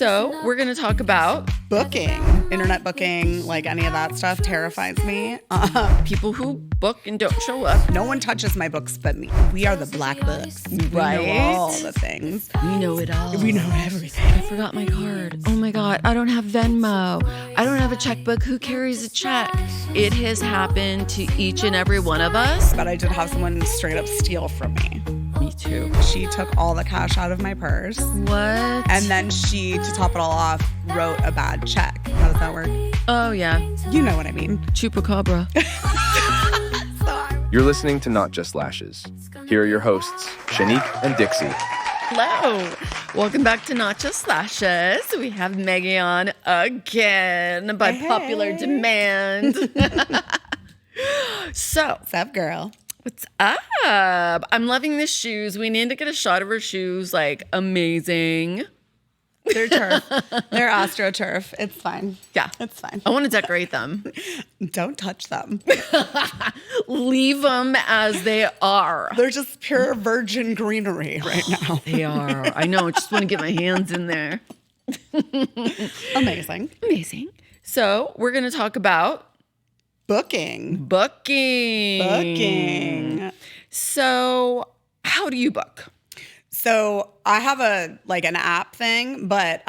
So we're going to talk about booking, internet booking, like any of that stuff terrifies me. people who book and don't show up. No one touches my books but me. We are the black books. Right? We know all the things. We know it all. We know everything. I forgot my card. Oh my God. I don't have Venmo. I don't have a checkbook. Who carries a check? It has happened to each and every one of us. But I did have someone straight up steal from me. Me too. She took all the cash out of my purse. What? And then she, to top it all off, wrote a bad check. How does that work? Oh, yeah. You know what I mean. Chupacabra. You're listening to Not Just Lashes. Here are your hosts, Shanique and Dixie. Hello. Welcome back to Not Just Lashes. We have Meggie on again by popular demand. So. What's up, girl? What's up? I'm loving the shoes. We need to get a shot of her shoes. Like, amazing. They're turf. They're AstroTurf. It's fine. Yeah. It's fine. I want to decorate them. Don't touch them. Leave them as they are. They're just pure virgin greenery right now. They are. I know. I just want to get my hands in there. Amazing. Amazing. So we're going to talk about Booking. So how do you book? So I have an app thing, but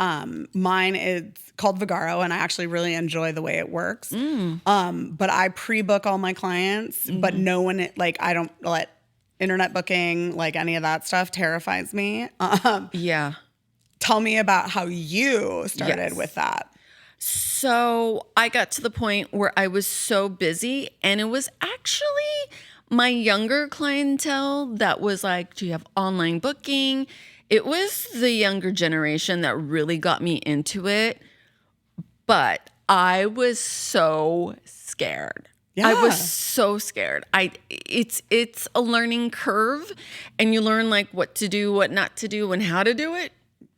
mine is called Vigaro, and I actually really enjoy the way it works. But I pre-book all my clients, but no one, I don't let internet booking, like any of that stuff terrifies me. Yeah. Tell me about how you started with that. So I got to the point where I was so busy, and it was actually my younger clientele that was like, do you have online booking? It was the younger generation that really got me into it. But I was so scared. Yeah. I was so scared. It's a learning curve, and you learn like what to do, what not to do, and how to do it,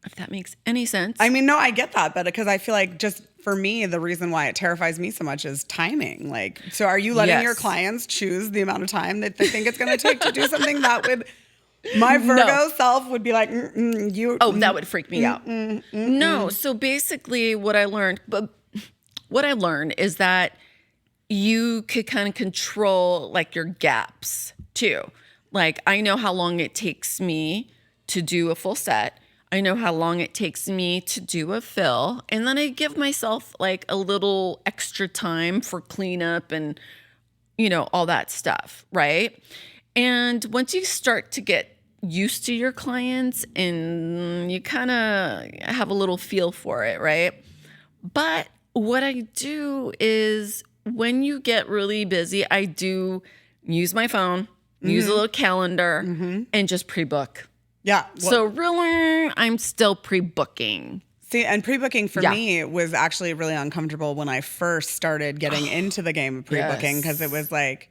if that makes any sense. I mean, no, I get that, but because I feel like just for me, the reason why it terrifies me so much is timing. Like, so are you letting your clients choose the amount of time that they think it's going to take to do something that would, my Virgo self would be like, that would freak me out. No. So basically what I learned is that you could kind of control like your gaps too. Like, I know how long it takes me to do a full set. I know how long it takes me to do a fill, and then I give myself like a little extra time for cleanup and, all that stuff, right? And once you start to get used to your clients and you kind of have a little feel for it, right? But what I do is when you get really busy, I do use my phone, use a little calendar, and just pre-book. Yeah. So really, I'm still pre-booking. See, and pre-booking for me was actually really uncomfortable when I first started getting into the game of pre-booking, because it was like,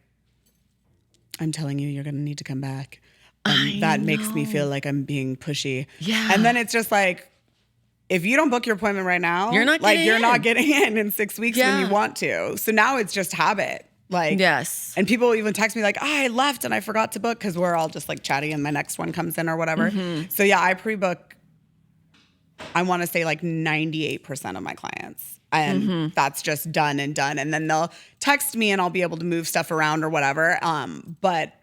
I'm telling you, you're going to need to come back. And that makes me feel like I'm being pushy. Yeah. And then it's just like, if you don't book your appointment right now, you're not getting in 6 weeks when you want to. So now it's just habit. Like, yes. And people even text me like, I left and I forgot to book, because we're all just like chatty and my next one comes in or whatever. So yeah, I pre-book, I want to say like 98% of my clients. And that's just done. And then they'll text me and I'll be able to move stuff around or whatever. But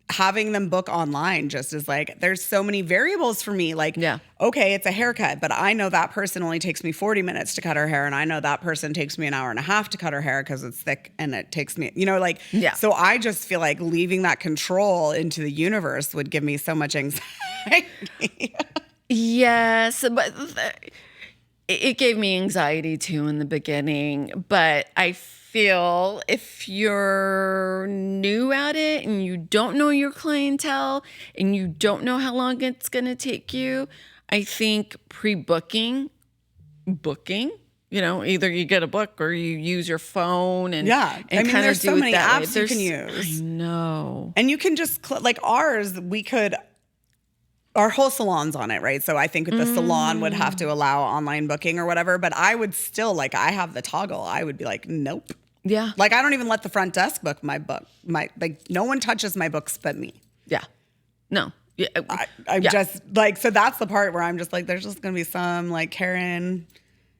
having them book online just is like, there's so many variables for me. Like, okay, it's a haircut, but I know that person only takes me 40 minutes to cut her hair. And I know that person takes me an hour and a half to cut her hair because it's thick and it takes me, so I just feel like leaving that control into the universe would give me so much anxiety. Yes, but it gave me anxiety too in the beginning, but I feel if you're new at it and you don't know your clientele and you don't know how long it's going to take you, I think pre-booking, either you get a book or you use your phone and there's so many apps you can use. I know. And you can just like ours, our whole salon's on it, right? So I think the salon would have to allow online booking or whatever, but I would still, like, I have the toggle. I would be like, nope. Yeah. Like, I don't even let the front desk book my book. No one touches my books but me. Yeah. No. Yeah. I'm just like, so that's the part where I'm just like, there's just going to be some like Karen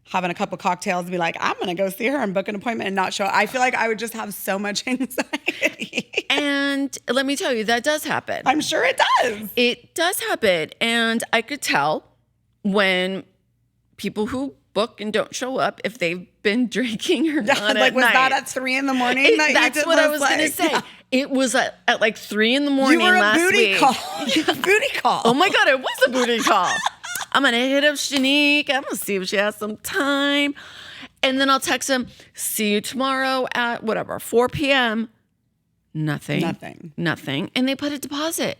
having a couple cocktails and be like, I'm going to go see her and book an appointment and not show up. I feel like I would just have so much anxiety. And let me tell you, that does happen. I'm sure it does. It does happen. And I could tell when people who book and don't show up, if they've been drinking or not like, at was night. that at 3 a.m? That's what I was going to say. Yeah. It was at like 3 a.m. You were a last booty week. call. Booty call. Oh my God, it was a booty call. I'm going to hit up Shanique. I'm going to see if she has some time. And then I'll text him, see you tomorrow at whatever, 4 p.m. Nothing. And they put a deposit.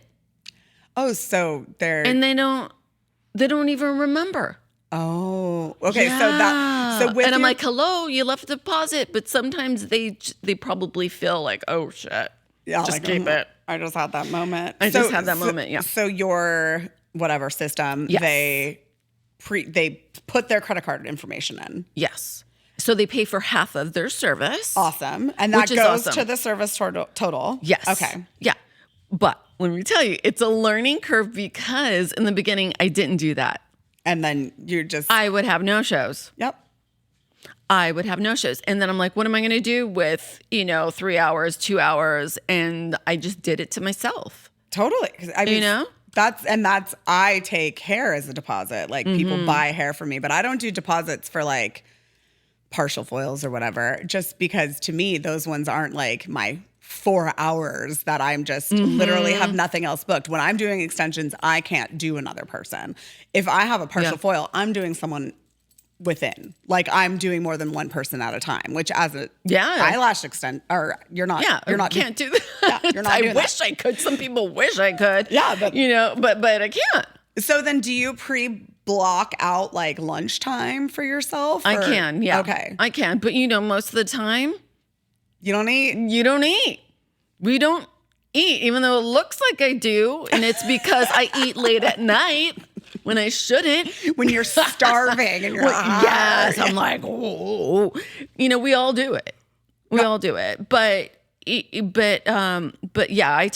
Oh, so they're... And they don't even remember. Oh, okay. Yeah. So with and I'm your- like, hello, you left a deposit. But sometimes they probably feel like, oh shit, yeah, just like, keep it. I just had that moment. Just had that moment, yeah. So your whatever system, Yes. they put their credit card information in. Yes. So they pay for half of their service. Awesome. And that Which is goes awesome. to the service total. Yes. Okay. Yeah. But let me tell you, it's a learning curve because in the beginning, I didn't do that. And then you just... I would have no shows. Yep. I would have no shows. And then I'm like, what am I going to do with, 3 hours, 2 hours? And I just did it to myself. Totally. I mean, That's I take hair as a deposit. Like people buy hair from me, but I don't do deposits for like partial foils or whatever, just because to me, those ones aren't like my 4 hours that I'm just literally have nothing else booked. When I'm doing extensions, I can't do another person. If I have a partial foil, I'm doing someone within. Like I'm doing more than one person at a time, which as a eyelash you're not. Yeah, you're not can't do that. Yeah, you're not. I wish I could. Some people wish I could. Yeah, but but I can't. So then, do you pre-block out like lunchtime for yourself? I can. Yeah. Okay. I can. But most of the time, you don't eat. you don't eat. We don't eat, even though it looks like I do, and it's because I eat late at night when I shouldn't. When you're starving and you're yes, I'm like, oh, we all do it. We all do it. But yeah, I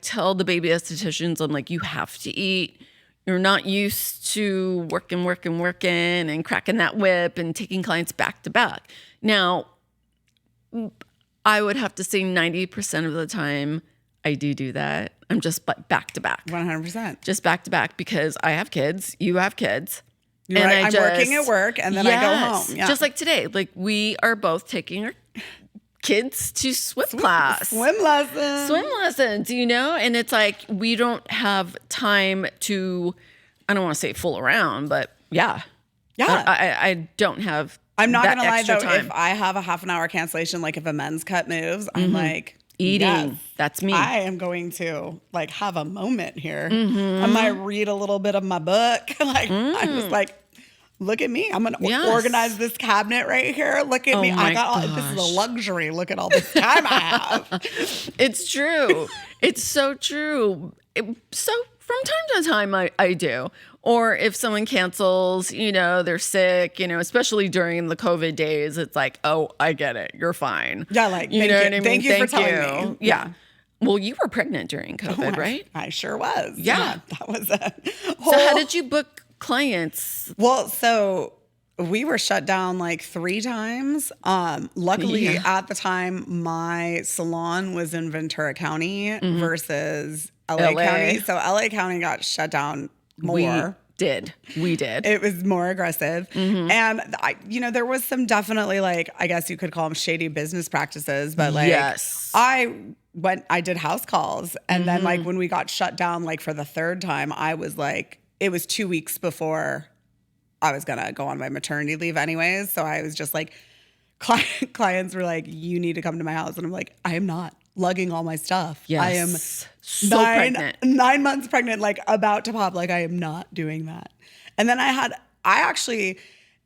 tell the baby estheticians, I'm like, you have to eat. You're not used to working and cracking that whip and taking clients back to back. Now, I would have to say 90% of the time I do that. I'm just back to back. 100%. Just back to back because I have kids. You have kids. You're and right. I'm working at work and then I go home. Yeah. Just like today. Like we are both taking our kids to swim class. Swim lessons. And it's like we don't have time to, I don't want to say fool around, but yeah. I don't have I'm not that going to lie though, time. if I have a half an hour cancellation, like if a men's cut moves, I'm like, eating. Yes, That's me. I am going to like have a moment here. I might read a little bit of my book. I'm just like, look at me. I'm going to organize this cabinet right here. Look at me. I got this is a luxury. Look at all this time I have. It's true. It's so true. So from time to time, I do. Or if someone cancels, they're sick, especially during the COVID days, it's like, oh, I get it. You're fine. Yeah, like, you know what I mean? Thank you for telling me. Yeah. Well, you were pregnant during COVID, right? I sure was. Yeah. That was a whole... So how did you book clients? Well, so we were shut down like 3 times. Luckily, at the time, my salon was in Ventura County versus LA County. So LA County got shut down more. We did. It was more aggressive. And there was some definitely like, I guess you could call them shady business practices, but like I did house calls. And then like when we got shut down, like for the 3rd time, I was like, it was 2 weeks before I was going to go on my maternity leave anyways. So I was just like, clients were like, you need to come to my house. And I'm like, I am not lugging all my stuff. Yes. I am so pregnant. 9 months pregnant, like about to pop. Like I am not doing that. And then I actually,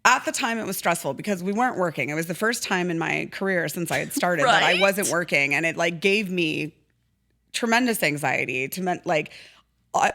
at the time it was stressful because we weren't working. It was the first time in my career since I had started that I wasn't working. And it like gave me tremendous anxiety to like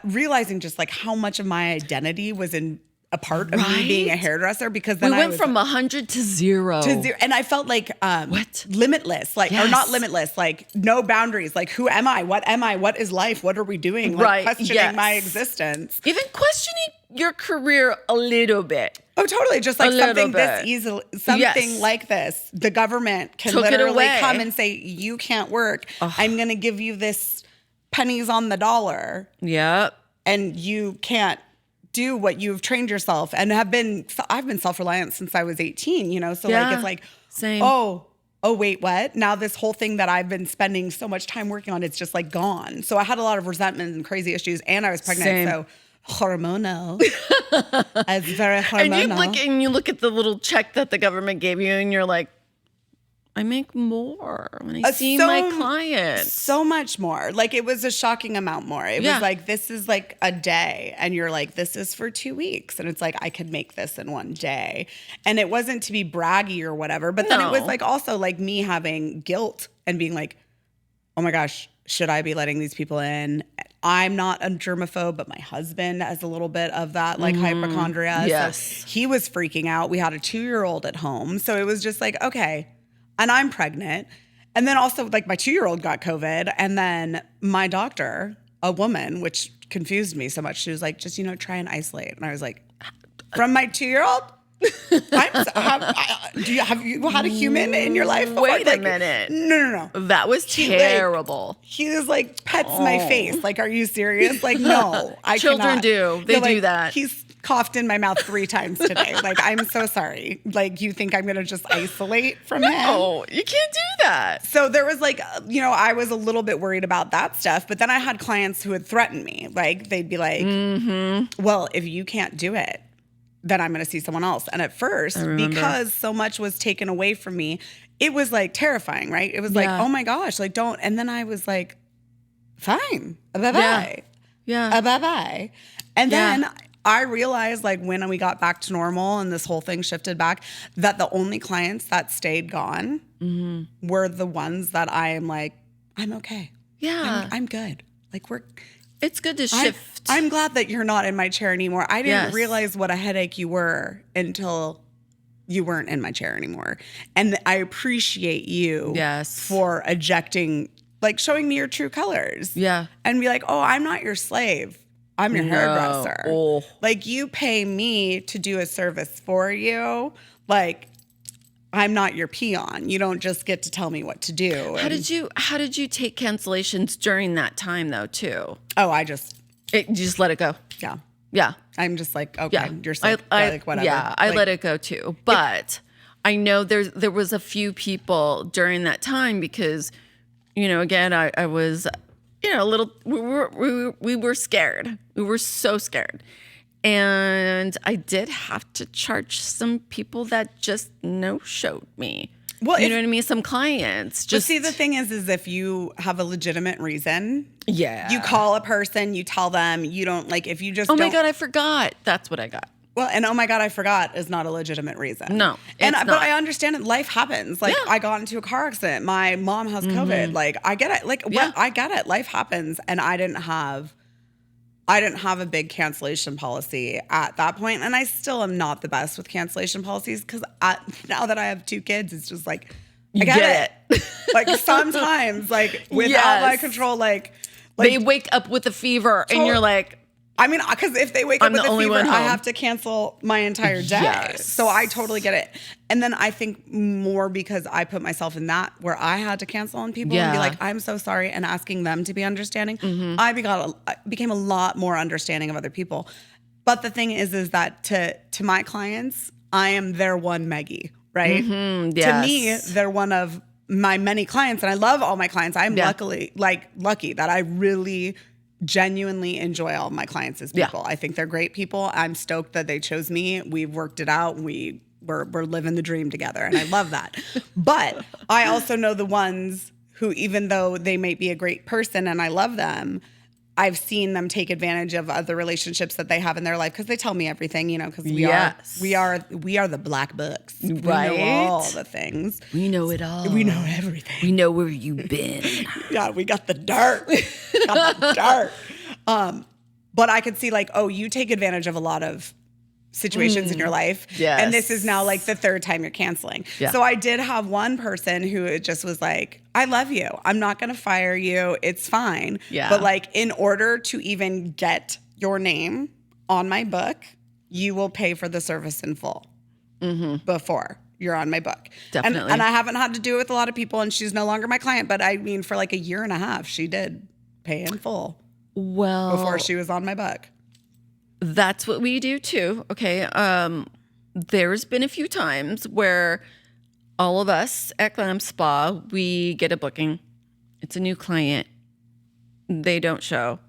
realizing just like how much of my identity was in a part of me being a hairdresser, because then we I went was from 100 to 0. and I felt like What? limitless, like or not limitless, like no boundaries. Like, who am I? What am I? What is life? What are we doing? Like, questioning my existence, even questioning your career a little bit. Oh, totally. Just like something this easy, something like this. The government can literally come and say, you can't work. I'm going to give you this pennies on the dollar. Yep. And you can't do what you've trained yourself and I've been self-reliant since I was 18, you know? So like, it's like, same. Oh, wait, what? Now this whole thing that I've been spending so much time working on, it's just like gone. So I had a lot of resentment and crazy issues, and I was pregnant. Same. So hormonal. I was very hormonal. And you look at the little check that the government gave you and you're like, I make more when I see my clients. So much more. Like, it was a shocking amount more. It was like, this is like a day. And you're like, this is for 2 weeks. And it's like, I could make this in one day. And it wasn't to be braggy or whatever. But then it was like also like me having guilt and being like, oh my gosh, should I be letting these people in? I'm not a germaphobe, but my husband has a little bit of that like hypochondria. Yes. So he was freaking out. We had a 2-year-old at home. So it was just like, okay. And I'm pregnant. And then also like my 2-year-old got COVID. And then my doctor, a woman, which confused me so much, she was like, just, try and isolate. And I was like, from my 2-year-old? Have you had a human in your life before? Wait a minute. No. That was terrible. He was like, pets my face. Like, are you serious? Like, no, I Children cannot. do. They do that. He's coughed in my mouth 3 times today. Like, I'm so sorry. Like, you think I'm going to just isolate from him? No, you can't do that. So there was like, I was a little bit worried about that stuff. But then I had clients who would threaten me. Like, they'd be like, well, if you can't do it, then I'm going to see someone else. And at first, because so much was taken away from me, it was like terrifying, right? It was like, oh my gosh, like don't. And then I was like, fine, bye-bye. Yeah. Bye-bye. And then I realized, like, when we got back to normal and this whole thing shifted back, that the only clients that stayed gone were the ones that I am like, I'm okay. Yeah. I'm good. Like, it's good to shift. I'm glad that you're not in my chair anymore. I didn't realize what a headache you were until you weren't in my chair anymore. And I appreciate you for ejecting, like, showing me your true colors. Yeah. And be like, oh, I'm not your slave. I'm your hairdresser. Oh. Like, you pay me to do a service for you. Like, I'm not your peon. You don't just get to tell me what to do. How did you take cancellations during that time though too? Oh, you just let it go. Yeah. Yeah. I'm just like, okay, you're sick. Like, whatever. Yeah, I let it go too. But I know there was a few people during that time because, again, I was, a little, we were scared. We were so scared. And I did have to charge some people that just no-showed me. Well, you know what I mean? Some clients just... But see, the thing is if you have a legitimate reason, you call a person, you tell them, you don't, like, if you just my God, I forgot. That's what I got. Well, and oh my God, I forgot is not a legitimate reason. No, but I understand it. Life happens. Like, I got into a car accident. My mom has COVID. Like, I get it. Like, I get it. Life happens. And I didn't have a big cancellation policy at that point. And I still am not the best with cancellation policies because now that I have 2 kids, it's just like, I get it. Like, sometimes, like, without my control, like they wake up with a fever and you're like, I mean, because if they wake up with a fever, I have to cancel my entire day. Yes. So I totally get it. And then I think more because I put myself in that where I had to cancel on people and be like, I'm so sorry, and asking them to be understanding. I became a lot more understanding of other people. But the thing is that to my clients, I am their one Meggie, right? To me, they're one of my many clients, and I love all my clients. I'm lucky that I really genuinely enjoy all of my clients as people. I think they're great people. I'm stoked that they chose me. We've worked it out. We're living the dream together, and I love that. But I also know the ones who, even though they might be a great person and I love them, I've seen them take advantage of other relationships that they have in their life because they tell me everything, because we are the black books. Right. We know all the things. We know it all. We know everything. We know where you've been. Yeah, we got the dirt. But I could see like, oh, you take advantage of a lot of situations in your life. Yes. And this is now like the third time you're canceling. Yeah. So I did have one person who just was like, I love you. I'm not going to fire you. It's fine. Yeah. But like in order to even get your name on my book, you will pay for the service in full before you're on my book. Definitely. And I haven't had to do it with a lot of people, and she's no longer my client. But I mean, for like a year and a half, she did pay in full before she was on my book. That's what we do too. Okay. There's been a few times where all of us at Glam Spa, we get a booking. It's a new client. They don't show.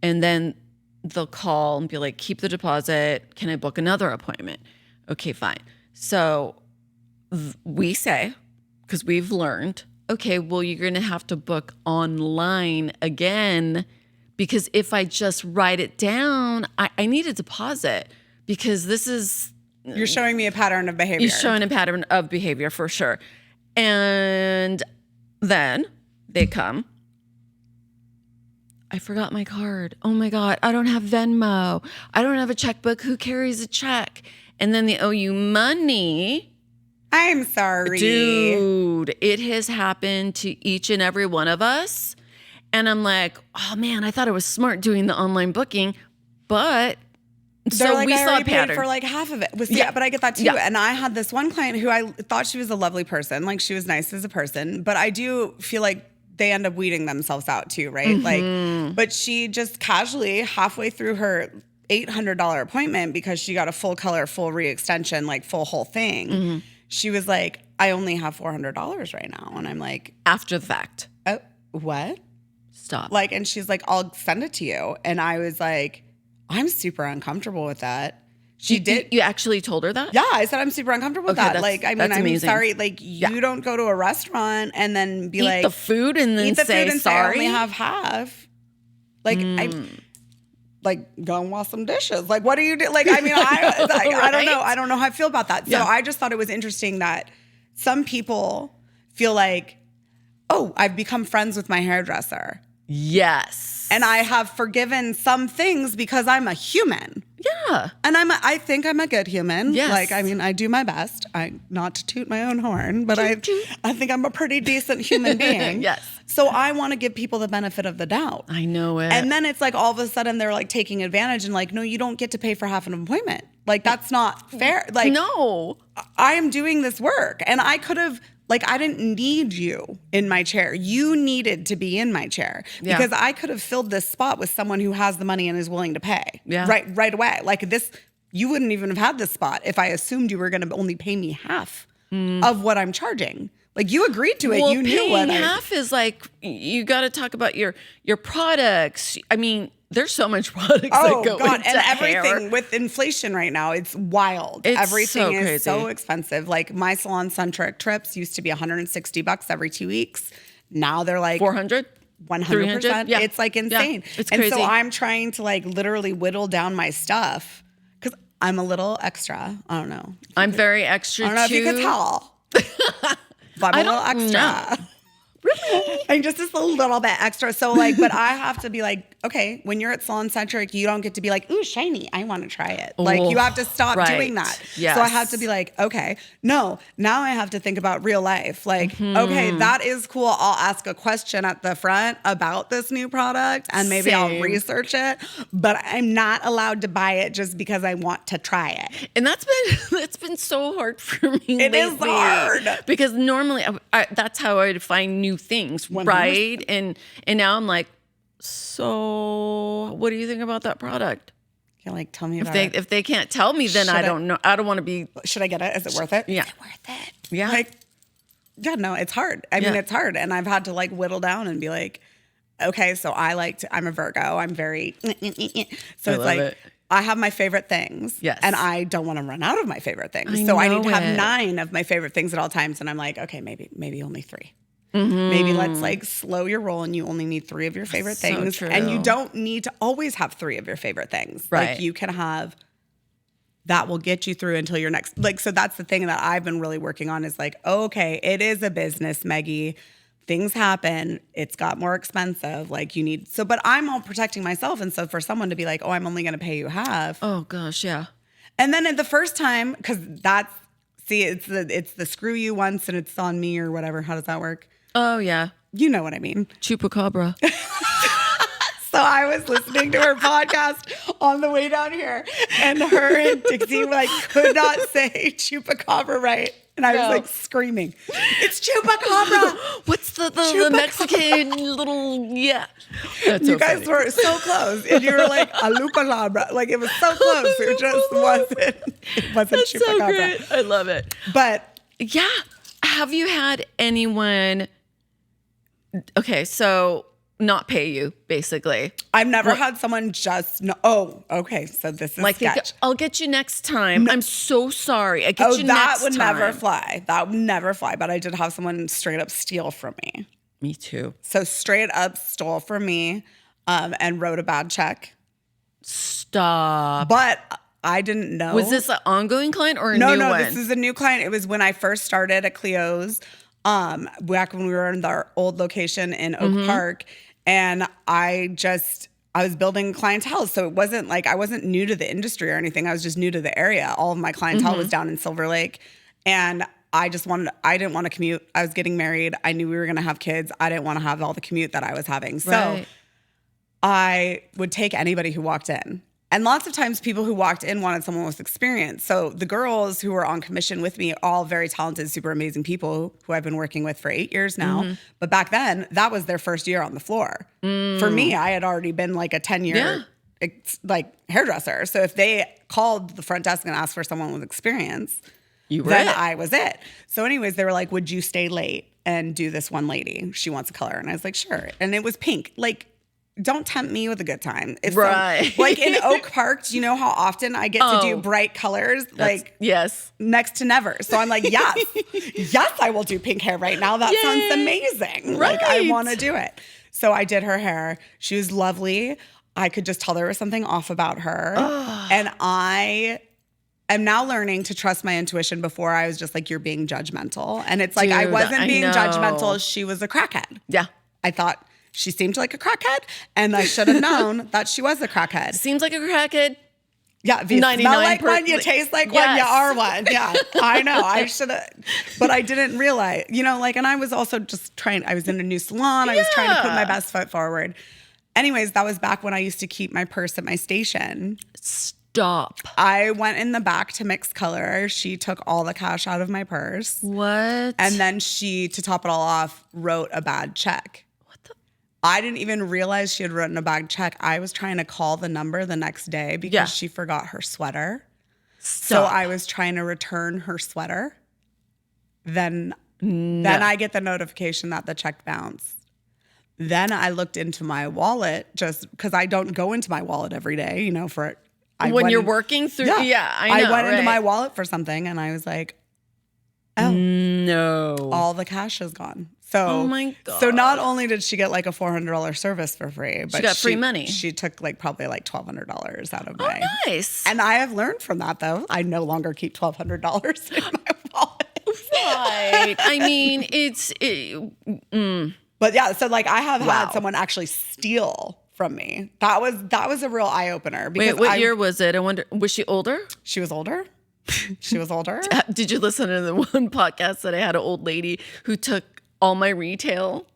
And then they'll call and be like, keep the deposit. Can I book another appointment? Okay, fine. So we say, because we've learned, okay, well, you're going to have to book online again, because if I just write it down, I need a deposit, because this is... You're showing me a pattern of behavior. You're showing a pattern of behavior for sure. And then they come. I forgot my card. Oh my God, I don't have Venmo. I don't have a checkbook. Who carries a check? And then they owe you money. I'm sorry. Dude, it has happened to each and every one of us. And I'm like, oh man, I thought I was smart doing the online booking, but They're like, we I saw a already paid pattern for like half of it. Yeah, but I get that too. Yeah. And I had this one client who I thought she was a lovely person. Like she was nice as a person, but I do feel like they end up weeding themselves out too, right? Like, but she just casually halfway through her $800 appointment, because she got a full color, full re-extension, like full whole thing. She was like, I only have $400 right now. And I'm like, after the fact. oh, what? Stop. Like, and she's like, I'll send it to you. And I was like, I'm super uncomfortable with that. She did. You actually told her that? Yeah, I said I'm super uncomfortable with that. Like, I mean, that's I'm amazing. sorry. Like, you don't go to a restaurant and then be Eat like, the food and then eat the say food and sorry. say I only have half. Like, I like go and wash some dishes. Like, what do you do? Like, I mean, I don't know. I don't know how I feel about that. So Yeah. I just thought it was interesting that some people feel like, oh, I've become friends with my hairdresser. Yes. And I have forgiven some things because I'm a human. Yeah. And I think I'm a good human. Yes. Like, I mean, I do my best. Not to toot my own horn, but I think I'm a pretty decent human being. Yes. So I want to give people the benefit of the doubt. I know it. And then it's like all of a sudden they're like taking advantage and like, no, you don't get to pay for half an appointment. Like, that's not fair. Like, no. I am doing this work, and I could have, like, I didn't need you in my chair. You needed to be in my chair, because I could have filled this spot with someone who has the money and is willing to pay right away. Like this, you wouldn't even have had this spot if I assumed you were going to only pay me half of what I'm charging. Like, you agreed to it. Well, You knew what half is like, you got to talk about your products. I mean, there's so much products that go into and everything hair. with inflation right now, it's wild. It's Everything so is crazy. so expensive. Like, my salon-centric trips used to be $160 every 2 weeks. Now they're like 400? 100%. Yeah. It's like insane. Yeah. It's and crazy. so I'm trying to like literally whittle down my stuff because I'm a little extra. I don't know. I'm very extra I don't know too. if you could tell. But I'm a little extra. Really? I'm just a little bit extra. So like, but I have to be like, okay, when you're at Salon Centric, you don't get to be like, ooh, shiny, I want to try it. Like, you have to stop doing that. Yes. So I have to be like, okay, no, now I have to think about real life. Like, okay, that is cool. I'll ask a question at the front about this new product and maybe I'll research it, but I'm not allowed to buy it just because I want to try it. And that's been so hard for me. It is lately, hard. because normally that's how I would find new things, 100%. right? And now I'm like, so what do you think about that product? You're like, tell me about it. If they can't tell me, then I don't know. I don't want to be. Should I get it? Is it worth it? Yeah. Is it worth it? Yeah. Like, yeah, no, it's hard. I mean, it's hard. And I've had to like whittle down and be like, okay, so I'm a Virgo. I'm very, so it's like, it. I have my favorite things. Yes. And I don't want to run out of my favorite things. I So I need know to have it. 9 of my favorite things at all times. And I'm like, okay, maybe only 3. Maybe let's like slow your roll and you only need 3 of your favorite So things. true. And you don't need to always have 3 of your favorite things. Right. Like, you can have that will get you through until your next, like, so that's the thing that I've been really working on is like, okay, it is a business, Meggie. Things happen. It's got more expensive. Like, you need, so, but I'm all protecting myself. And so for someone to be like, oh, I'm only going to pay you half. Oh gosh, yeah. And then the first time, because it's the screw you once and it's on me or whatever. How does that work? Oh, yeah. You know what I mean. Chupacabra. So I was listening to her podcast on the way down here, and her and Dixie could not say chupacabra right. And I was screaming, "It's chupacabra!" What's the Mexican little, yeah. That's you so guys funny. were so close. And you were like, "Alupalabra." Like, it was so close. It just wasn't. It wasn't That's chupacabra. so great. I love it. But yeah. Have you had anyone, okay, so not pay you, basically? I've never had someone just know. Oh, okay. So this is sketch. I'll get you next time. I'm so sorry. I get you next time. That would never fly. That would never fly. But I did have someone straight up steal from me. Me too. So straight up stole from me and wrote a bad check. Stop. But I didn't know. Was this an ongoing client or a new one? No, this is a new client. It was when I first started at Cleo's, back when we were in our old location in Oak Park. And I was building clientele. So it wasn't like I wasn't new to the industry or anything. I was just new to the area. All of my clientele was down in Silver Lake. And I didn't want to commute. I was getting married. I knew we were going to have kids. I didn't want to have all the commute that I was having. So I would take anybody who walked in. And lots of times people who walked in wanted someone with experience. So the girls who were on commission with me, all very talented, super amazing people who I've been working with for 8 years now. But back then, that was their first year on the floor. For me, I had already been like a 10-year hairdresser. So if they called the front desk and asked for someone with experience, then I was it. So anyways, they were like, would you stay late and do this one lady? She wants a color. And I was like, sure. And it was pink. Like, don't tempt me with a good time. If like in Oak Park, do you know how often I get to do bright colors? Yes. Next to never. So I'm like, yes, yes, I will do pink hair right now. That sounds amazing. Right. Like, I want to do it. So I did her hair. She was lovely. I could just tell there was something off about her. And I am now learning to trust my intuition. Before I was just like, you're being judgmental. And it's like, I wasn't being judgmental. She was a crackhead. Yeah. I thought she seemed like a crackhead, and I should have known that she was a crackhead. Seems like a crackhead. Yeah, if you smell like one, you taste like one, you are one. Yeah, I know. I should have, but I didn't realize, and I was also just I was in a new salon. I was trying to put my best foot forward. Anyways, that was back when I used to keep my purse at my station. Stop. I went in the back to mix color. She took all the cash out of my purse. What? And then she, to top it all off, wrote a bad check. I didn't even realize she had written a bad check. I was trying to call the number the next day because she forgot her sweater. So I was trying to return her sweater. Then I get the notification that the check bounced. Then I looked into my wallet, just because I don't go into my wallet every day, when you're working through. Yeah, I know. I went into my wallet for something and I was like, oh, no, all the cash is gone. So, oh my God. So not only did she get like a $400 service for free, but she got free money. She took probably $1,200 out of my. Oh, nice. And I have learned from that though. I no longer keep $1,200 in my wallet. Right. I mean, But yeah, so I have had someone actually steal from me. That was a real eye opener. Wait, what year was it? I wonder. Was she older? She was older. She was older. Did you listen to the one podcast that I had an old lady who took all my retail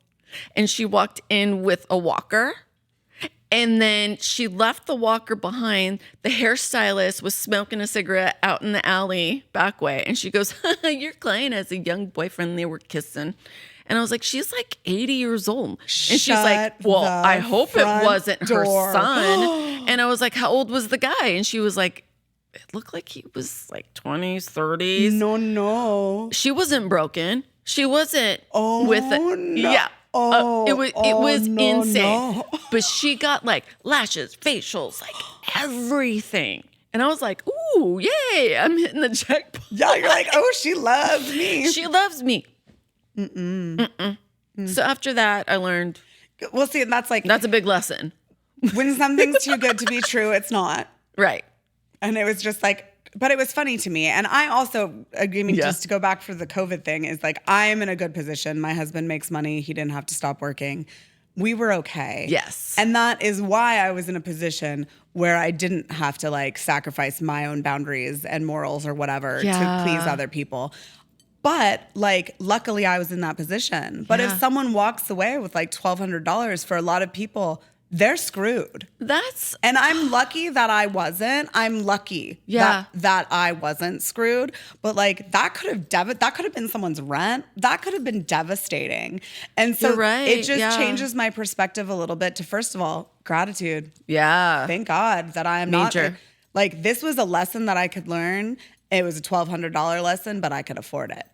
and she walked in with a walker and then she left the walker behind. The hairstylist was smoking a cigarette out in the alley back way. And she goes, your client has a young boyfriend. They were kissing. And I was like, she's like 80 years old. And she's like, well, I hope it wasn't her son. And I was like, how old was the guy? And she was like, it looked like he was like 20s, 30s. No. She wasn't broken. She wasn't with it. No. Yeah. It was insane. No. But she got lashes, facials, everything. And I was like, ooh, yay, I'm hitting the jackpot. Yeah, you're like, oh, she loves me. She loves me. So after that, I learned. Well, see, that's that's a big lesson. When something's too good to be true, it's not. Right. And it was just but it was funny to me. And I also, just to go back for the COVID thing, is I'm in a good position. My husband makes money. He didn't have to stop working. we were okay. Yes. And that is why I was in a position where I didn't have to like sacrifice my own boundaries and morals or whatever to please other people. But like, luckily I was in that position. But if someone walks away with like $1,200, for a lot of people, they're screwed. And I'm lucky that I wasn't. I'm lucky that I wasn't screwed. But like, that could have been someone's rent. That could have been devastating. And so it just changes my perspective a little bit to, first of all, gratitude. Yeah. Thank God that I am not like, this was a lesson that I could learn. It was a $1,200 lesson, but I could afford it.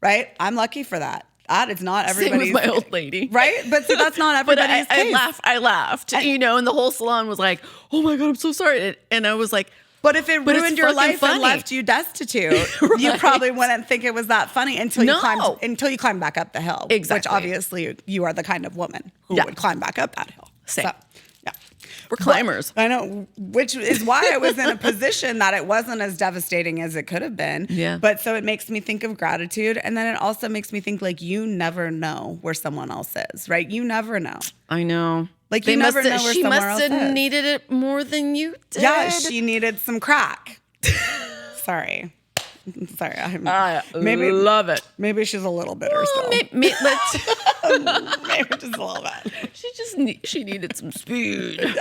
Right? I'm lucky for that. That is not everybody's. Same with my old lady. Right? But so that's not everybody's case. I laughed, and the whole salon was like, oh my God, I'm so sorry. And I was like, but if it ruined your life and left you destitute, you probably wouldn't think it was that funny until you climbed back up the hill. Exactly. Which obviously you are the kind of woman who would climb back up that hill. Same. So, yeah. We're climbers. I know, which is why I was in a position that it wasn't as devastating as it could have been. Yeah. But so it makes me think of gratitude. And then it also makes me think like, you never know where someone else is, right? You never know. I know. Like you never know where someone else is. She must have needed it more than you did. Yeah, she needed some crack. Sorry. I love it. Maybe she's a little bitter still. Maybe just a little bit. She needed some speed.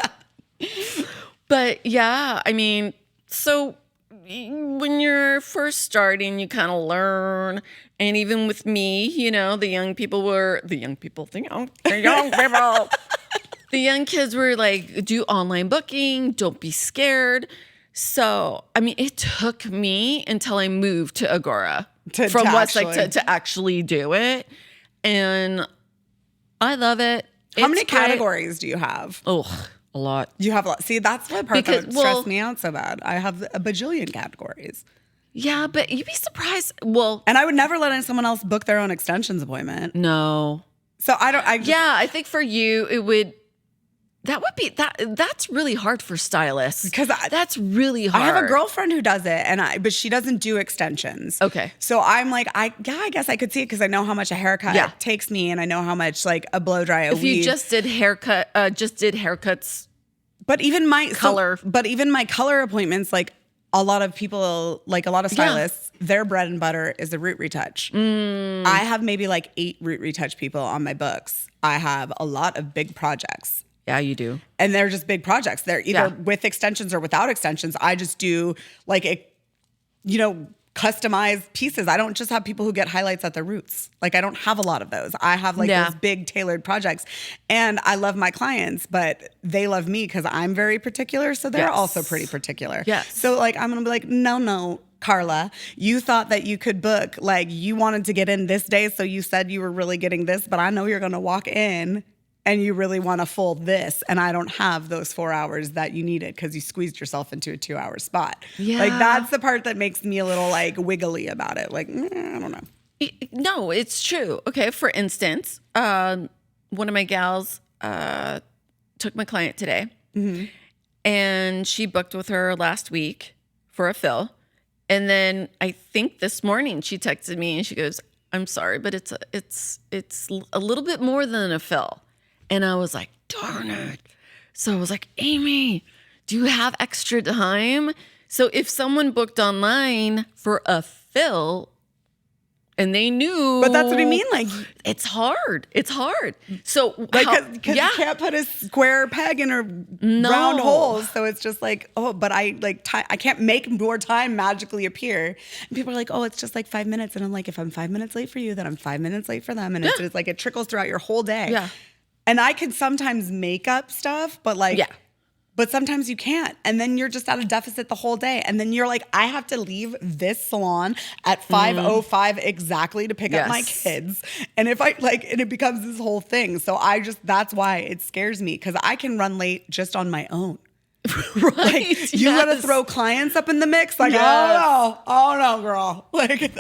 But yeah, I mean, so when you're first starting, you kind of learn. And even with me, the young kids were like, do online booking, don't be scared. So, I mean, it took me until I moved to Agora to actually do it. And I love it. How many categories do you have? Oh, a lot. You have a lot. See, that's the part that would stress me out so bad. I have a bajillion categories. Yeah, but you'd be surprised. Well, and I would never let someone else book their own extensions appointment. No. So I think for you, it would. That's really hard for stylists. Because that's really hard. I have a girlfriend who does it, but she doesn't do extensions. Okay. So I'm like, I guess I could see it because I know how much a haircut takes me, and I know how much like a blow dry, a weave. If you just did haircuts, but even my color, even my color appointments, like a lot of people, like a lot of stylists, their bread and butter is the root retouch. I have maybe like 8 root retouch people on my books. I have a lot of big projects. Yeah, you do. And they're just big projects. They're either with extensions or without extensions. I just do like, customized pieces. I don't just have people who get highlights at their roots. Like I don't have a lot of those. I have like those big tailored projects. And I love my clients, but they love me because I'm very particular. So they're also pretty particular. Yes. So like, I'm going to be like, no, Carla, you thought that you could book, like you wanted to get in this day. So you said you were really getting this, but I know you're going to walk in and you really want to fold this, and I don't have those 4 hours that you needed because you squeezed yourself into a 2-hour spot. Yeah. Like that's the part that makes me a little like wiggly about it. Like, I don't know. No, it's true. Okay, for instance, one of my gals took my client today, and she booked with her last week for a fill. And then I think this morning she texted me and she goes, "I'm sorry, but it's a little bit more than a fill." And I was like, darn it. So I was like, Amy, do you have extra time? So if someone booked online for a fill and they knew. But that's what I mean. Like, it's hard. It's hard. So, because you can't put a square peg in a round hole. So it's just like, but I can't make more time magically appear. And people are like, it's just like 5 minutes. And I'm like, if I'm 5 minutes late for you, then I'm 5 minutes late for them. And it's just like, it trickles throughout your whole day. Yeah. And I can sometimes make up stuff, but but sometimes you can't. And then you're just at a deficit the whole day. And then you're like, I have to leave this salon at 5:05 exactly to pick up my kids. And if and it becomes this whole thing. So that's why it scares me, because I can run late just on my own. Right. Like, you want to throw clients up in the mix? Like, oh no, girl. Like,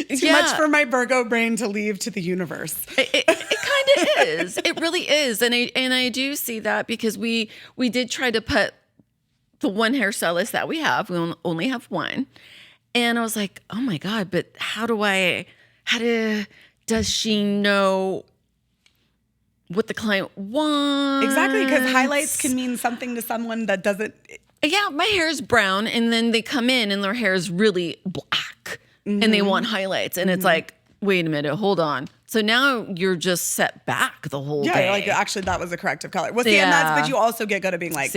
too much for my Virgo brain to leave to the universe. It kind of is. It really is. And I do see that because we did try to put the one hairstylist that we have. We only have one. And I was like, oh my God, but does she know what the client wants. Exactly, because highlights can mean something to someone that doesn't. Yeah, my hair is brown, and then they come in and their hair is really black, and they want highlights, and it's like, wait a minute, hold on. So now you're just set back the whole day. Yeah, like actually that was a corrective color. Well, see, and but you also get good at being like,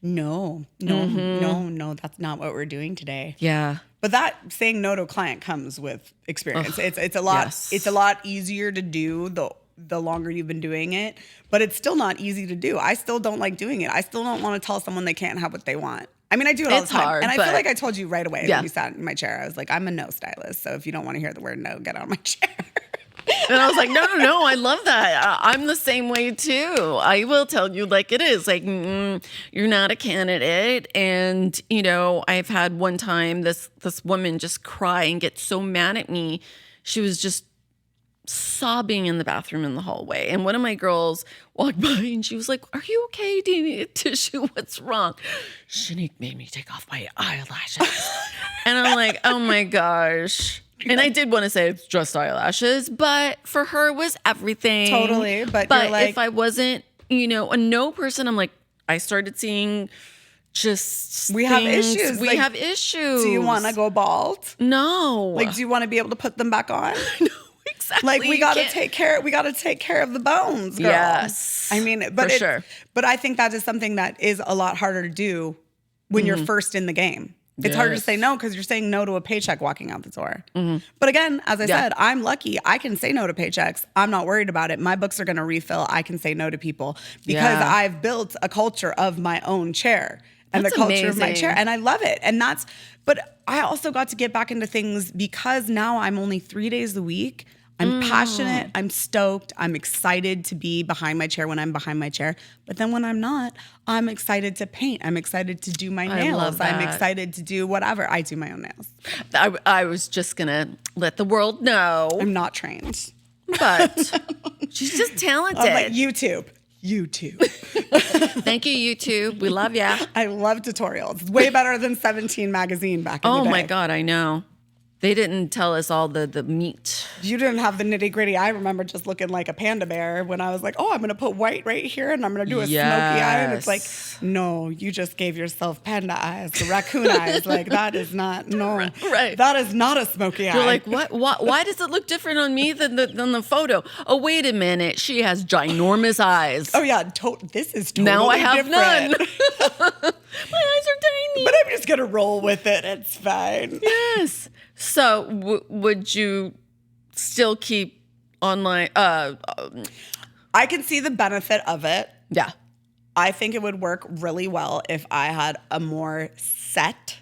no, that's not what we're doing today. Yeah. But that saying no to a client comes with experience. It's a lot. Yes. It's a lot easier to do the longer you've been doing it, but it's still not easy to do. I still don't like doing it. I still don't want to tell someone they can't have what they want. I mean, I do it all the time. Hard, and I feel like I told you right away when you sat in my chair. I was like, I'm a no stylist. So if you don't want to hear the word no, get out of my chair. And I was like, no, I love that. I'm the same way too. I will tell you like it is. Like, you're not a candidate. And, you know, I've had one time this woman just cry and get so mad at me. She was just sobbing in the bathroom in the hallway. And one of my girls walked by and she was like, are you okay? Do you need a tissue? What's wrong? Shanique made me take off my eyelashes. And I'm like, oh my gosh. And I did want to say it's just eyelashes, but for her it was everything. Totally. But you're like, if I wasn't, you know, a no person, I'm like, I started seeing just we have issues. We have issues. Do you want to go bald? No. Like, do you want to be able to put them back on? No, exactly. Like we got to take care. We got to take care of the bones, girl. Yes. I mean, but for sure. But I think that is something that is a lot harder to do when you're first in the game. It's harder to say no because you're saying no to a paycheck walking out the door. But again, as I said, I'm lucky. I can say no to paychecks. I'm not worried about it. My books are going to refill. I can say no to people because I've built a culture of my own chair and That's the culture amazing. of my chair. And I love it. But I also got to get back into things because now I'm only 3 days a week. I'm passionate. I'm stoked. I'm excited to be behind my chair when I'm behind my chair. But then when I'm not, I'm excited to paint. I'm excited to do my nails. love that. I'm excited to do whatever. I do my own nails. I was just going to let the world know. I'm not trained. But she's just talented. I'm like, YouTube. Thank you, YouTube. We love ya. I love tutorials. It's way better than 17 magazine back in the day. Oh my God, I know. They didn't tell us all the meat. You didn't have the nitty gritty. I remember just looking like a panda bear when I was like, oh, I'm going to put white right here and I'm going to do a smoky eye. And it's like, no, you just gave yourself panda eyes, the raccoon eyes. Like that is not, no. Right. That is not a smoky eye. You're like, what? Why does it look different on me than the photo? Oh, wait a minute. She has ginormous eyes. Oh yeah, this is totally now I have different. none. My eyes are tiny. But I'm just going to roll with it. It's fine. Yes. So would you still keep online? I can see the benefit of it. Yeah. I think it would work really well if I had a more set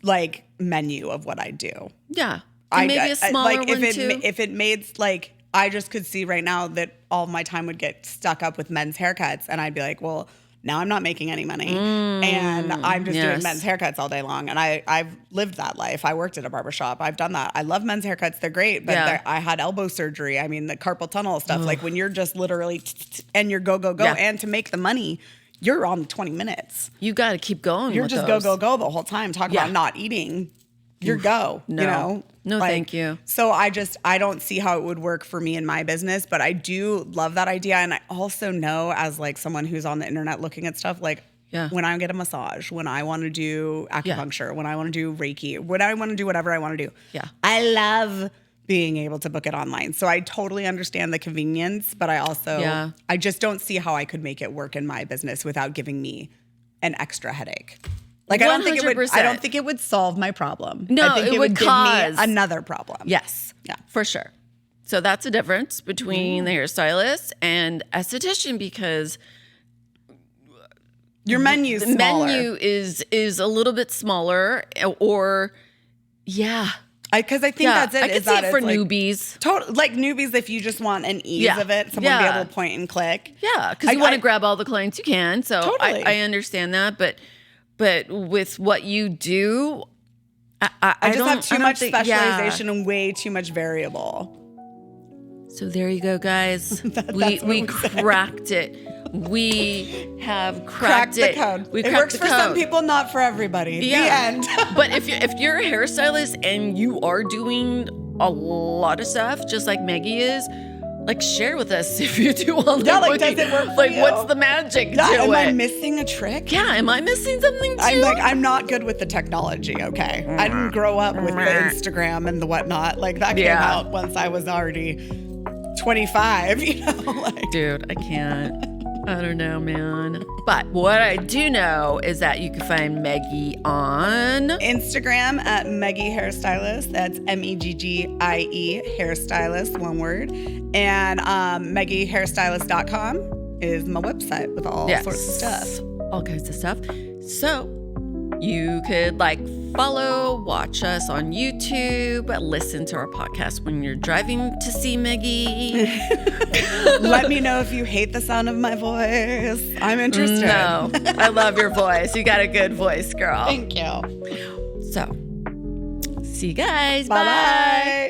like menu of what I do. Yeah. And maybe a smaller one too. If it made like, I just could see right now that all my time would get stuck up with men's haircuts and I'd be like, well, now I'm not making any money and I'm just doing men's haircuts all day long. And I've lived that life. I worked at a barbershop. I've done that. I love men's haircuts. They're great, but I had elbow surgery. I mean, the carpal tunnel stuff, like when you're just literally and you're go. And to make the money, you're on 20 minutes. You got to keep going. You're just go the whole time. Talk about not eating. You're go, no. you know? No, thank you. So I don't see how it would work for me in my business, but I do love that idea. And I also know as like someone who's on the internet looking at stuff, like when I get a massage, when I want to do acupuncture, when I want to do Reiki, when I want to do whatever I want to do. Yeah. I love being able to book it online. So I totally understand the convenience, but I also, I just don't see how I could make it work in my business without giving me an extra headache. Like I don't think it would solve my problem. No, I think it would give cause me another problem. Yes. Yeah. For sure. So that's the difference between the hairstylist and esthetician because your menu's smaller. Menu is a little bit smaller or because I think that's it. I could see it for newbies. Like newbies, if you just want an ease of it, someone be able to point and click. Yeah, because you want to grab all the clients you can. So totally. I understand that, but with what you do, I just have too much specialization and way too much variable. So there you go, guys. we cracked it. We have cracked the code. It works for some people, not for everybody. Yeah. The end. But if you're a hairstylist and you are doing a lot of stuff, just like Meggie is, like share with us if you do online Yeah, like, booking. does it work for like you? what's the magic to Am I it? missing a trick? Yeah, am I missing something too? I'm not good with the technology, okay? I didn't grow up with the Instagram and the whatnot. Like, that came out once I was already 25, you know? Like, dude, I can't. I don't know, man. But what I do know is that you can find Meggie on Instagram at Meggie Hairstylist. That's Meggie hairstylist, one word. And MeggieHairstylist.com is my website with all sorts of stuff. All kinds of stuff. So you could like follow, watch us on YouTube, listen to our podcast when you're driving to see Meggie. Let me know if you hate the sound of my voice. I'm interested. No, I love your voice. You got a good voice, girl. Thank you. So, see you guys. Bye-bye.